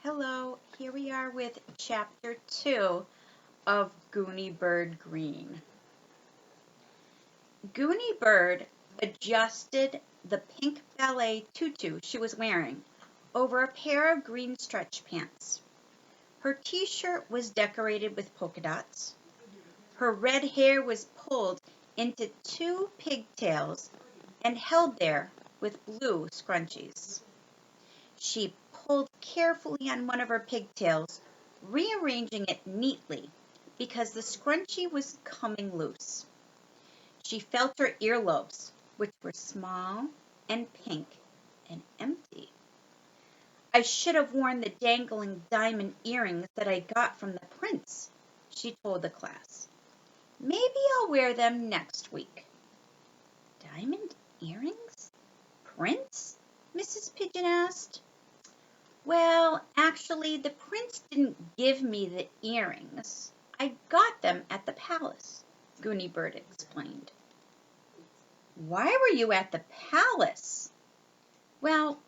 Hello, here we are with Chapter 2 of Gooney Bird Greene. Gooney Bird adjusted the pink ballet tutu she was wearing over a pair of green stretch pants. Her t-shirt was decorated with polka dots. Her red hair was pulled into two pigtails and held there with blue scrunchies. She pulled carefully on one of her pigtails, rearranging it neatly because the scrunchie was coming loose. She felt her earlobes, which were small and pink and empty. "I should have worn the dangling diamond earrings that I got from the prince," she told the class. "Maybe I'll wear them next week." "Diamond earrings? Prince?" Mrs. Pigeon asked. "Well, actually, the prince didn't give me the earrings. I got them at the palace," Gooney Bird explained. "Why were you at the palace?" "Well,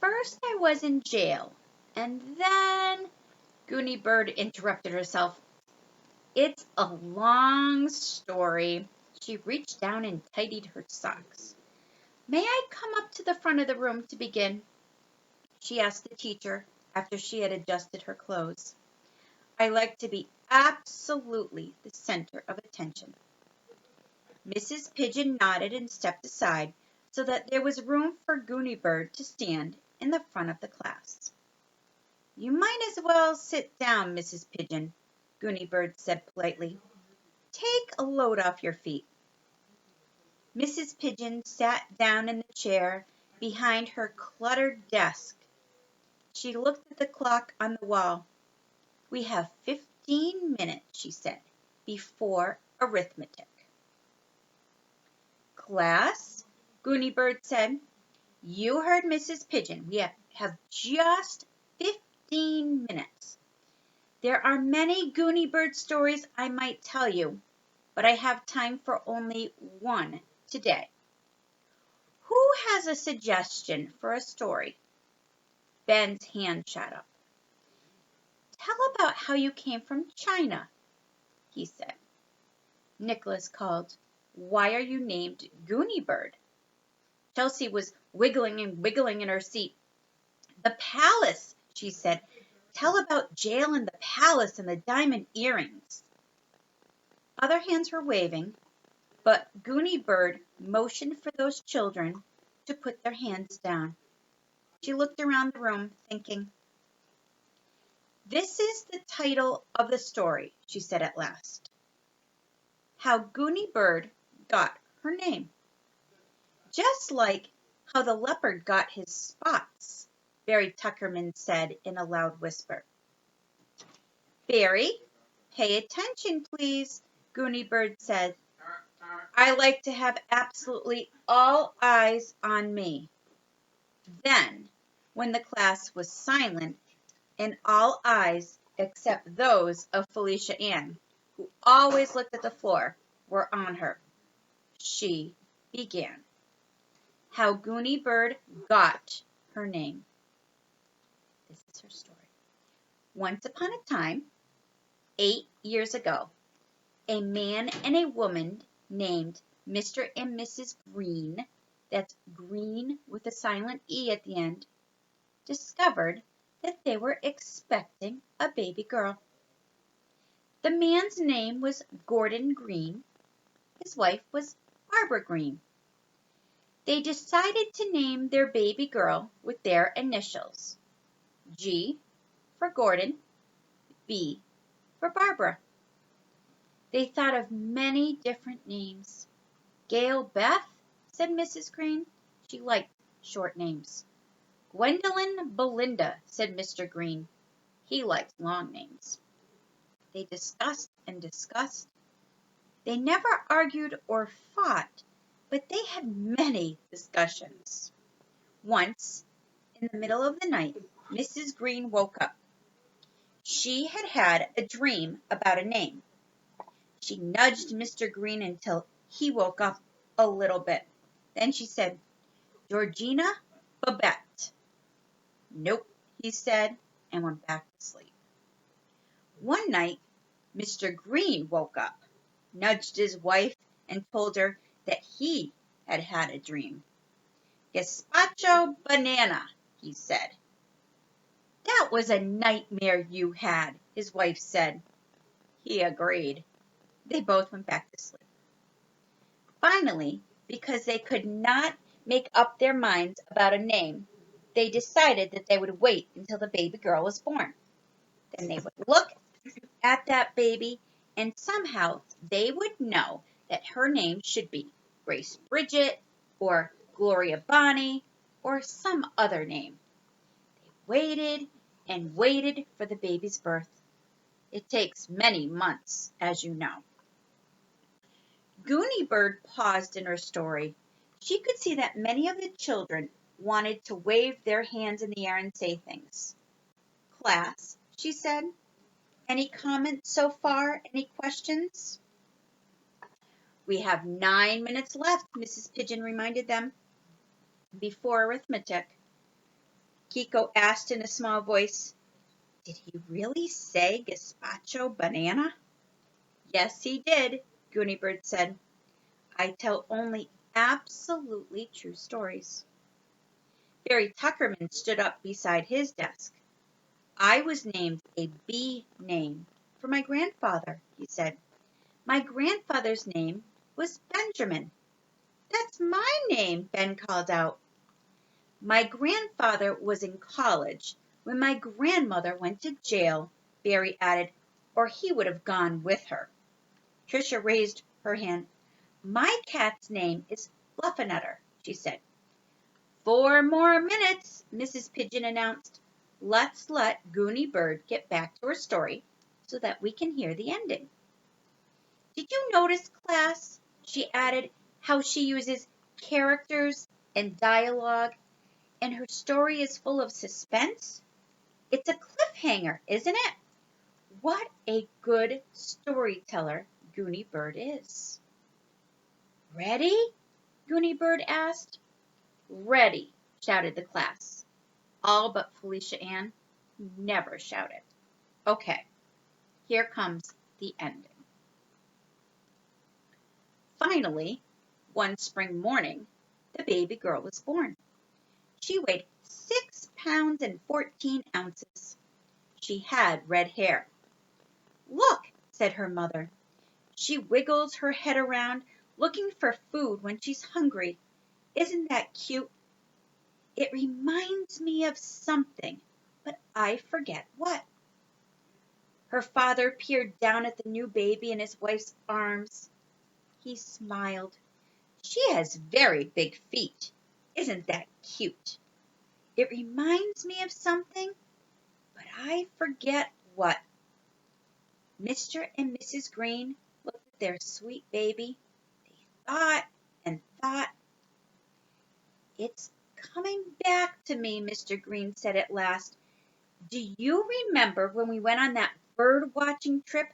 first I was in jail, and then," Gooney Bird interrupted herself. "It's a long story." She reached down and tidied her socks. "May I come up to the front of the room to begin?" she asked the teacher after she had adjusted her clothes. "I like to be absolutely the center of attention." Mrs. Pigeon nodded and stepped aside so that there was room for Gooney Bird to stand in the front of the class. "You might as well sit down, Mrs. Pigeon," Gooney Bird said politely. "Take a load off your feet." Mrs. Pigeon sat down in the chair behind her cluttered desk. She looked at the clock on the wall. "We have 15 minutes," she said, "before arithmetic." "Class," Gooney Bird said, "you heard Mrs. Pigeon. We have just 15 minutes. There are many Gooney Bird stories I might tell you, but I have time for only one today. Who has a suggestion for a story?" Ben's hand shot up. "Tell about how you came from China," he said. Nicholas called, "Why are you named Gooney Bird?" Chelsea was wiggling and wiggling in her seat. "The palace," she said. "Tell about jail and the palace and the diamond earrings." Other hands were waving, but Gooney Bird motioned for those children to put their hands down. She looked around the room, thinking. "This is the title of the story," she said at last. "How Gooney Bird Got Her Name." "Just like how the leopard got his spots," Barry Tuckerman said in a loud whisper. "Barry, pay attention, please," Gooney Bird said. "I like to have absolutely all eyes on me." Then, when the class was silent, and all eyes except those of Felicia Ann, who always looked at the floor, were on her, she began. How Gooney Bird Got Her Name. This is her story. Once upon a time, 8 years ago, a man and a woman named Mr. and Mrs. Greene, that's Greene with a silent E at the end, discovered that they were expecting a baby girl. The man's name was Gordon Greene. His wife was Barbara Greene. They decided to name their baby girl with their initials, G for Gordon, B for Barbara. They thought of many different names. "Gail Beth," said Mrs. Greene. She liked short names. "Gwendolyn Belinda," said Mr. Greene. He liked long names. They discussed and discussed. They never argued or fought, but they had many discussions. Once, in the middle of the night, Mrs. Greene woke up. She had had a dream about a name. She nudged Mr. Greene until he woke up a little bit. Then she said, "Georgina Babette." "Nope," he said, and went back to sleep. One night, Mr. Greene woke up, nudged his wife, and told her that he had had a dream. "Gazpacho banana," he said. "That was a nightmare you had," his wife said. He agreed. They both went back to sleep. Finally, because they could not make up their minds about a name, they decided that they would wait until the baby girl was born. Then they would look at that baby, and somehow they would know that her name should be Grace Bridget or Gloria Bonnie or some other name. They waited and waited for the baby's birth. It takes many months, as you know. Gooney Bird paused in her story. She could see that many of the children wanted to wave their hands in the air and say things. "Class," she said, "any comments so far? Any questions?" "We have 9 minutes left," Mrs. Pigeon reminded them. "Before arithmetic." Kiko asked in a small voice, "Did he really say gazpacho banana?" "Yes, he did," Gooney Bird said. "I tell only absolutely true stories." Barry Tuckerman stood up beside his desk. "I was named a B name for my grandfather," he said. "My grandfather's name was Benjamin." "That's my name," Ben called out. "My grandfather was in college when my grandmother went to jail," Barry added, "or he would have gone with her." Tricia raised her hand. "My cat's name is Fluffernutter," she said. 4 more minutes, Mrs. Pigeon announced. "Let's let Gooney Bird get back to her story so that we can hear the ending. Did you notice, class," she added, "how she uses characters and dialogue, and her story is full of suspense? It's a cliffhanger, isn't it? What a good storyteller Gooney Bird is." "Ready?" Gooney Bird asked. "Ready," shouted the class, all but Felicia Ann, who never shouted. Okay, here comes the ending. Finally, one spring morning, the baby girl was born. She weighed 6 pounds and 14 ounces. She had red hair. "Look," said her mother. "She wiggles her head around, looking for food when she's hungry. Isn't that cute? It reminds me of something, but I forget what." Her father peered down at the new baby in his wife's arms. He smiled. "She has very big feet. Isn't that cute? It reminds me of something, but I forget what." Mr. and Mrs. Greene looked at their sweet baby. They thought and thought. "It's coming back to me," Mr. Greene said at last. "Do you remember when we went on that bird watching trip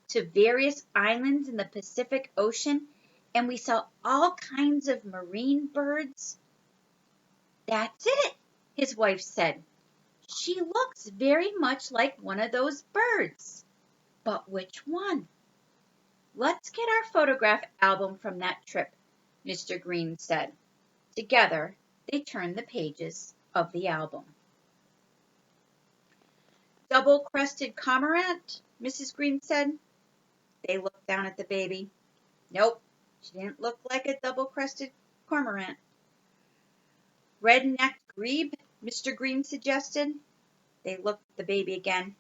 to various islands in the Pacific Ocean and we saw all kinds of marine birds?" "That's it," his wife said. "She looks very much like one of those birds. But which one?" "Let's get our photograph album from that trip," Mr. Greene said. Together, they turned the pages of the album. "Double-crested cormorant," Mrs. Greene said. They looked down at the baby. Nope, she didn't look like a double-crested cormorant. "Red-necked grebe," Mr. Greene suggested. They looked at the baby again.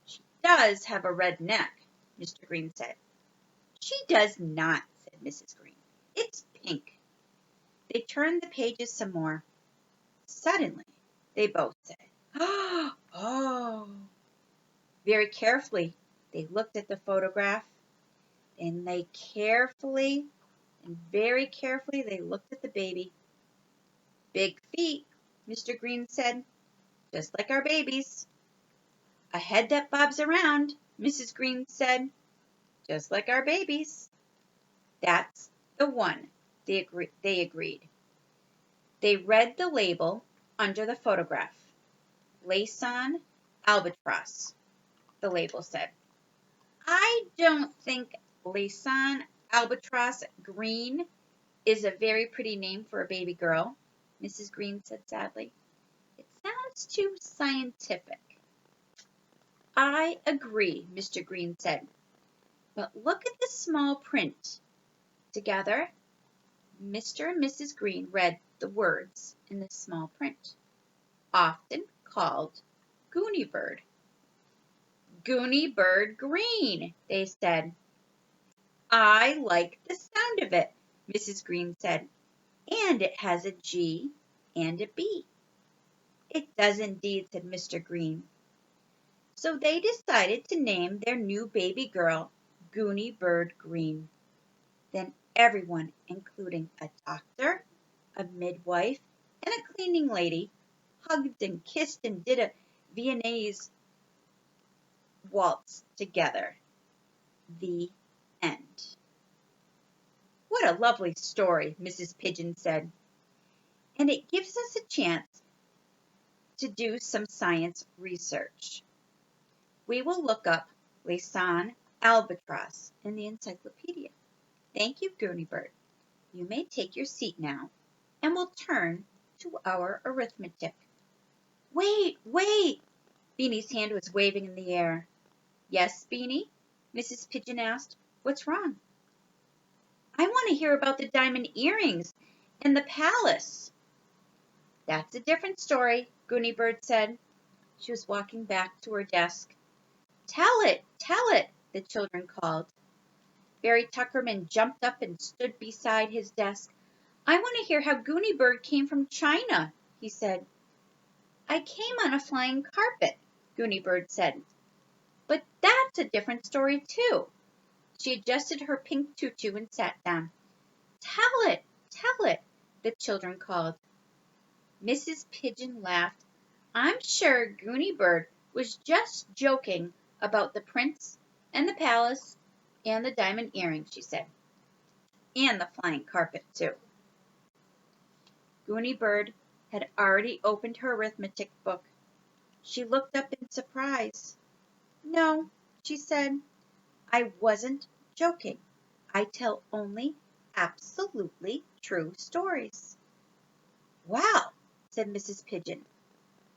"She does have a red neck," Mr. Greene said. "She does not," said Mrs. Greene. "It's pink." They turned the pages some more. Suddenly, they both said, "Oh!" Very carefully, they looked at the photograph. And they very carefully, they looked at the baby. "Big feet," Mr. Greene said, "just like our babies." "A head that bobs around," Mrs. Greene said, "just like our babies." "That's the one," they agreed. They read the label under the photograph. "Lace on albatross, the label said. I don't think Laysan Albatross Greene is a very pretty name for a baby girl, Mrs. Greene said sadly. It sounds too scientific. I agree, Mr. Greene said. But look at the small print. Together, Mr. and Mrs. Greene read the words in the small print, often called Gooney bird. Gooney bird Greene, they said. I like the sound of it, Mrs. Greene said. And it has a G and a B. It does indeed, said Mr. Greene. So they decided to name their new baby girl Gooney bird Greene. Then everyone, including a doctor, a midwife, and a cleaning lady, hugged and kissed and did a Viennese waltz together. The end. What a lovely story, Mrs. Pigeon said. And it gives us a chance to do some science research. We will look up Laysan albatross in the encyclopedia. Thank you, Gooney bird. You may take your seat now, and we'll turn to our arithmetic. Wait, wait! Beanie's hand was waving in the air. Yes, Beanie? Mrs. Pigeon asked. What's wrong? I want to hear about the diamond earrings and the palace. That's a different story, Gooney bird said. She was walking back to her desk. Tell it, the children called. Barry Tuckerman jumped up and stood beside his desk. I want to hear how Gooney bird came from China, he said. I came on a flying carpet, Gooney bird said. But that's a different story, too. She adjusted her pink tutu and sat down. Tell it, the children called. Mrs. Pigeon laughed. I'm sure Gooney bird was just joking about the prince and the palace and the diamond earrings, she said. And the flying carpet, too. Gooney bird had already opened her arithmetic book. She looked up in surprise. No, she said, I wasn't joking. I tell only absolutely true stories. Wow, said Mrs. Pigeon.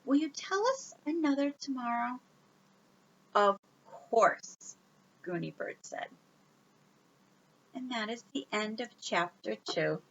Will you tell us another tomorrow? Of course, Gooney bird said. And that is the end of chapter 2.